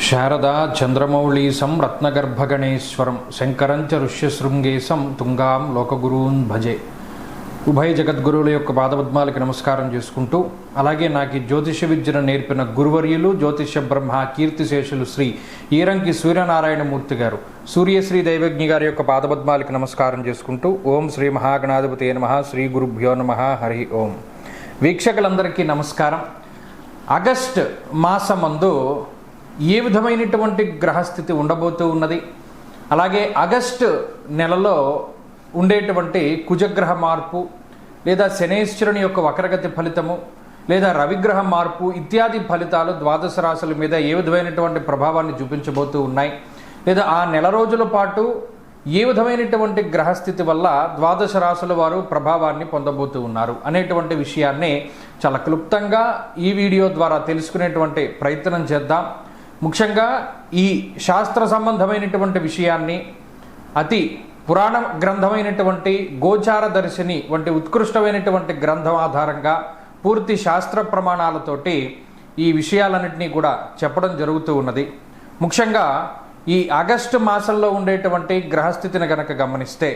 శారదా చంద్రమౌళీసం రత్నగర్భగణేశ్వరం శంకరంచ ఋష్యశృంగేశం తుంగాం లోకగురూన్ భజే. ఉభయ జగద్గురువుల యొక్క పాదపద్మాలకి నమస్కారం చేసుకుంటూ, అలాగే నాకు ఈ జ్యోతిష విద్యను నేర్పిన గురువర్యులు జ్యోతిష బ్రహ్మ కీర్తిశేషులు శ్రీ ఈరంకి సూర్యనారాయణమూర్తి గారు, సూర్యశ్రీ దైవజ్ఞి గారి యొక్క పాదపద్మాలకి నమస్కారం చేసుకుంటూ, ఓం శ్రీ మహాగణాధిపతే నమః, శ్రీ గురుభ్యో నమః, హరి ఓం. వీక్షకులందరికీ నమస్కారం. ఆగస్ట్ మాసమందు ఏ విధమైనటువంటి గ్రహస్థితి ఉండబోతూ ఉన్నది, అలాగే ఆగస్టు నెలలో ఉండేటువంటి కుజగ్రహ మార్పు లేదా శనేశ్వరుని యొక్క వక్రగతి ఫలితము లేదా రవిగ్రహ మార్పు ఇత్యాది ఫలితాలు ద్వాదశ రాశుల మీద ఏ విధమైనటువంటి ప్రభావాన్ని చూపించబోతూ ఉన్నాయి, లేదా ఆ నెల రోజుల పాటు ఏ విధమైనటువంటి గ్రహస్థితి వల్ల ద్వాదశ రాశుల వారు ప్రభావాన్ని పొందబోతూ ఉన్నారు అనేటువంటి విషయాన్ని చాలా క్లుప్తంగా ఈ వీడియో ద్వారా తెలుసుకునేటువంటి ప్రయత్నం చేద్దాం. ముఖ్యంగా ఈ శాస్త్ర సంబంధమైనటువంటి విషయాన్ని అతి పురాణ గ్రంథమైనటువంటి గోచార దర్శిని వంటి ఉత్కృష్టమైనటువంటి గ్రంథం ఆధారంగా పూర్తి శాస్త్ర ప్రమాణాలతోటి ఈ విషయాలన్నింటినీ కూడా చెప్పడం జరుగుతూ ఉన్నది. ముఖ్యంగా ఈ ఆగస్టు మాసంలో ఉండేటువంటి గ్రహస్థితిని గనక గమనిస్తే,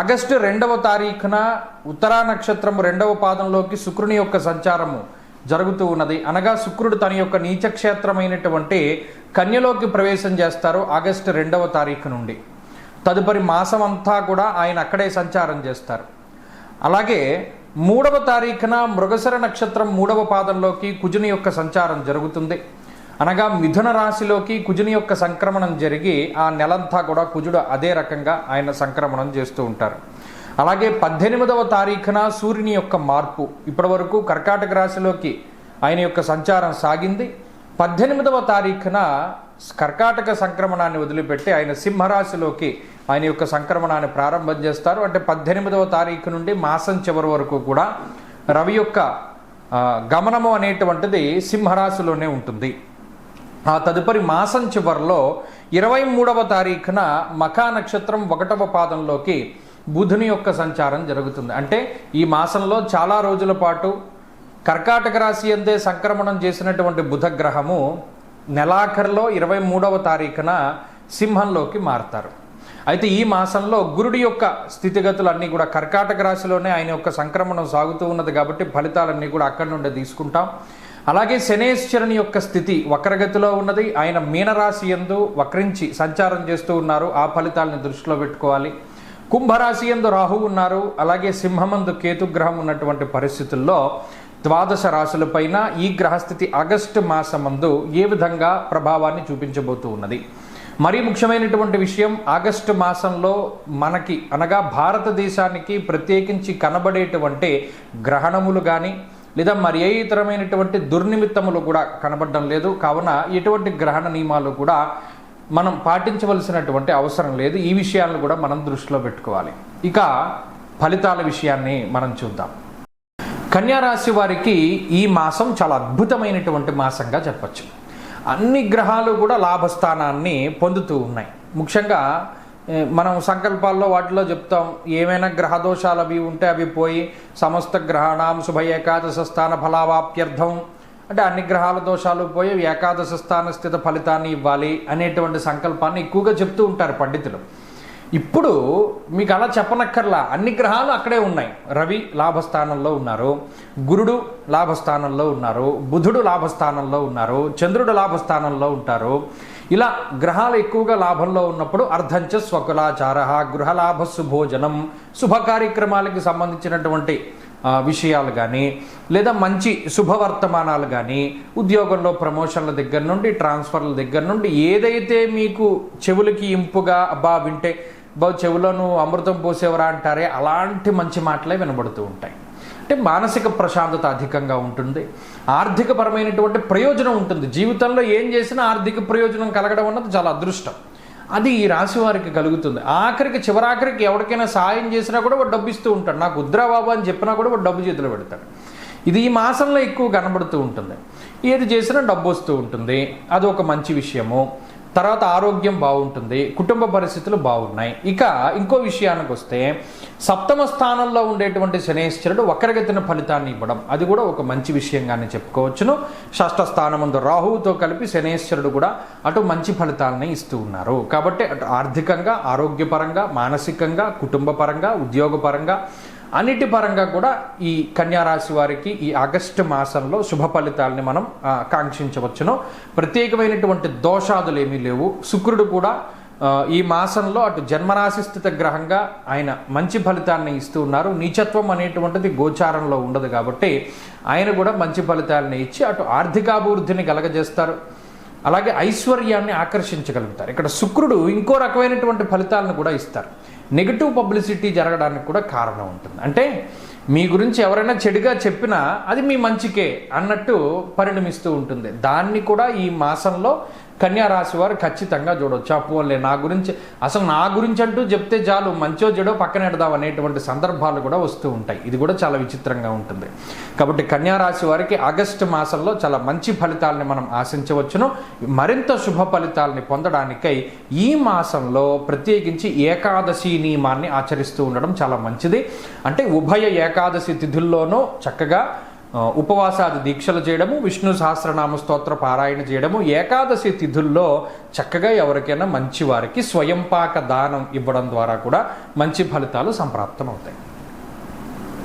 ఆగస్టు 2వ తారీఖున ఉత్తరా నక్షత్రం 2వ పాదంలోకి శుక్రుని యొక్క సంచారము జరుగుతూ ఉన్నది. అనగా శుక్రుడు తన యొక్క నీచక్షేత్రమైనటువంటి కన్యలోకి ప్రవేశం చేస్తారు ఆగస్టు 2వ తారీఖు నుండి. తదుపరి మాసం అంతా కూడా ఆయన అక్కడే సంచారం చేస్తారు. అలాగే 3వ తారీఖున మృగశిర నక్షత్రం 3వ పాదంలోకి కుజుని యొక్క సంచారం జరుగుతుంది. అనగా మిథున రాశిలోకి కుజుని యొక్క సంక్రమణం జరిగి ఆ నెలంతా కూడా కుజుడు అదే రకంగా ఆయన సంక్రమణం చేస్తూ ఉంటారు. అలాగే 18వ తారీఖున సూర్యుని యొక్క మార్పు, ఇప్పటి వరకు కర్కాటక రాశిలోకి ఆయన యొక్క సంచారం సాగింది. 18వ తారీఖున కర్కాటక సంక్రమణాన్ని వదిలిపెట్టి ఆయన సింహరాశిలోకి ఆయన యొక్క సంక్రమణాన్ని ప్రారంభం చేస్తారు. అంటే 18వ తారీఖు నుండి మాసం చివరి వరకు కూడా రవి యొక్క గమనము అనేటువంటిది సింహరాశిలోనే ఉంటుంది. ఆ తదుపరి మాసం చివరిలో 23వ తారీఖున మఖా నక్షత్రం 1వ పాదంలోకి బుధుని యొక్క సంచారం జరుగుతుంది. అంటే ఈ మాసంలో చాలా రోజుల పాటు కర్కాటక రాశి అందే సంక్రమణం చేసినటువంటి బుధ గ్రహము నెలాఖరులో 23వ తారీఖున సింహంలోకి మారతారు. అయితే ఈ మాసంలో గురుడి యొక్క స్థితిగతులన్నీ కూడా కర్కాటక రాశిలోనే ఆయన యొక్క సంక్రమణం సాగుతూ ఉన్నది కాబట్టి ఫలితాలన్నీ కూడా అక్కడి నుండి తీసుకుంటాం. అలాగే శనేశ్వరుని యొక్క స్థితి వక్రగతిలో ఉన్నది. ఆయన మీనరాశి యందు వక్రించి సంచారం చేస్తూ ఉన్నారు. ఆ ఫలితాలను దృష్టిలో పెట్టుకోవాలి. కుంభరాశి యందు రాహువు ఉన్నారు. అలాగే సింహమందు కేతుగ్రహం ఉన్నటువంటి పరిస్థితుల్లో ద్వాదశ రాశులపైన ఈ గ్రహస్థితి ఆగస్టు మాసమందు ఏ విధంగా ప్రభావాన్ని చూపించబోతూ ఉన్నది. మరీ ముఖ్యమైనటువంటి విషయం, ఆగస్టు మాసంలో మనకి అనగా భారతదేశానికి ప్రత్యేకించి కనబడేటువంటి గ్రహణములు కానీ లేదా మరి ఏ ఇతరమైనటువంటి దుర్నిమిత్తములు కూడా కనబడడం లేదు. కావున ఎటువంటి గ్రహణ నియమాలు కూడా మనం పాటించవలసినటువంటి అవసరం లేదు. ఈ విషయాలను కూడా మనం దృష్టిలో పెట్టుకోవాలి. ఇక ఫలితాల విషయాన్ని మనం చూద్దాం. కన్యారాశి వారికి ఈ మాసం చాలా అద్భుతమైనటువంటి మాసంగా చెప్పచ్చు. అన్ని గ్రహాలు కూడా లాభస్థానాన్ని పొందుతూ ఉన్నాయి. ముఖ్యంగా మనం సంకల్పాల్లో వాటిలో చెప్తాం, ఏమైనా గ్రహదోషాలు అవి ఉంటే అవి పోయి సమస్త గ్రహాణం శుభ ఏకాదశ స్థాన ఫలావాప్యర్థం, అంటే అన్ని గ్రహాల దోషాలు పోయి ఏకాదశ స్థాన స్థిత ఫలితాన్ని ఇవ్వాలి అనేటువంటి సంకల్పాన్ని ఎక్కువగా చెప్తూ ఉంటారు పండితులు. ఇప్పుడు మీకు అలా చెప్పనక్కర్లా, అన్ని గ్రహాలు అక్కడే ఉన్నాయి. రవి లాభస్థానంలో ఉన్నారు, గురుడు లాభస్థానంలో ఉన్నారు, బుధుడు లాభస్థానంలో ఉన్నారు, చంద్రుడు లాభస్థానంలో ఉంటారు. ఇలా గ్రహాలు ఎక్కువగా లాభంలో ఉన్నప్పుడు అర్ధంచ స్వకులాచార, గృహలాభ సుభోజనం, శుభ కార్యక్రమాలకి సంబంధించినటువంటి విషయాలు కానీ లేదా మంచి శుభవర్తమానాలు కానీ, ఉద్యోగంలో ప్రమోషన్ల దగ్గర నుండి ట్రాన్స్ఫర్ల దగ్గర నుండి ఏదైతే మీకు చెవులకి ఇంపుగా అబ్బా వింటే చెవులను అమృతం పోసేవరా అంటారే అలాంటి మంచి మాటలే వినబడుతూ ఉంటాయి. అంటే మానసిక ప్రశాంతత అధికంగా ఉంటుంది, ఆర్థికపరమైనటువంటి ప్రయోజనం ఉంటుంది. జీవితంలో ఏం చేసినా ఆర్థిక ప్రయోజనం కలగడం అన్నది చాలా అదృష్టం. అది ఈ రాశి వారికి కలుగుతుంది. ఆఖరికి చివరాఖరికి ఎవరికైనా సాయం చేసినా కూడా వాడు డబ్బు ఇస్తూ ఉంటాడు. నాకు వద్దురా బాబు అని చెప్పినా కూడా వాడు డబ్బు చేతిలో పెడతాడు. ఇది ఈ మాసంలో ఎక్కువ కనబడుతూ ఉంటుంది. ఏది చేసినా డబ్బు వస్తూ ఉంటుంది, అది ఒక మంచి విషయము. తర్వాత ఆరోగ్యం బాగుంటుంది, కుటుంబ పరిస్థితులు బాగున్నాయి. ఇక ఇంకో విషయానికి వస్తే సప్తమ స్థానంలో ఉండేటువంటి శనేశ్వరుడు వక్రగతిన ఫలితాన్ని ఇవ్వడం, అది కూడా ఒక మంచి విషయంగానే చెప్పుకోవచ్చును. షష్ఠ స్థానమందు రాహువుతో కలిపి శనేశ్వరుడు కూడా అటు మంచి ఫలితాలని ఇస్తూ ఉన్నారు. కాబట్టి అటు ఆర్థికంగా, ఆరోగ్యపరంగా, మానసికంగా, కుటుంబ పరంగా, ఉద్యోగపరంగా, అన్నిటి పరంగా కూడా ఈ కన్యారాశి వారికి ఈ ఆగస్టు మాసంలో శుభ ఫలితాలని మనం కాంక్షించవచ్చును. ప్రత్యేకమైనటువంటి దోషాదులు ఏమీ లేవు. శుక్రుడు కూడా ఈ మాసంలో అటు జన్మరాశి స్థిత గ్రహంగా ఆయన మంచి ఫలితాన్ని ఇస్తూ ఉన్నారు. నీచత్వం అనేటువంటిది గోచారంలో ఉండదు కాబట్టి ఆయన కూడా మంచి ఫలితాలని ఇచ్చి అటు ఆర్థికాభివృద్ధిని కలగజేస్తారు, అలాగే ఐశ్వర్యాన్ని ఆకర్షించగలుగుతారు. ఇక్కడ శుక్రుడు ఇంకో రకమైనటువంటి ఫలితాలను కూడా ఇస్తారు. నెగిటివ్ పబ్లిసిటీ జరగడానికి కూడా కారణం ఉంటుంది. అంటే మీ గురించి ఎవరైనా చెడుగా చెప్పినా అది మీ మంచికే అన్నట్టు పరిణమిస్తూ ఉంటుంది. దాన్ని కూడా ఈ మాసంలో కన్యారాశి వారు ఖచ్చితంగా చూడవచ్చు. అపోలే నా గురించి, అసలు నా గురించి అంటూ చెప్తే చాలు, మంచో చెడో పక్కన పెడదాం అనేటువంటి సందర్భాలు కూడా వస్తూ ఉంటాయి. ఇది కూడా చాలా విచిత్రంగా ఉంటుంది. కాబట్టి కన్యారాశి వారికి ఆగస్టు మాసంలో చాలా మంచి ఫలితాలని మనం ఆశించవచ్చును. మరింత శుభ ఫలితాలని పొందడానికై ఈ మాసంలో ప్రత్యేకించి ఏకాదశి నియమాన్ని ఆచరిస్తూ ఉండడం చాలా మంచిది. అంటే ఉభయ ఏకాదశి తిథుల్లోనూ చక్కగా ఉపవాసాది దీక్షలు చేయడము, విష్ణు సహస్రనామ స్తోత్ర పారాయణ చేయడము, ఏకాదశి తిథుల్లో చక్కగా ఎవరికైనా మంచి వారికి స్వయంపాక దానం ఇవ్వడం ద్వారా కూడా మంచి ఫలితాలు సంప్రాప్తం అవుతాయి.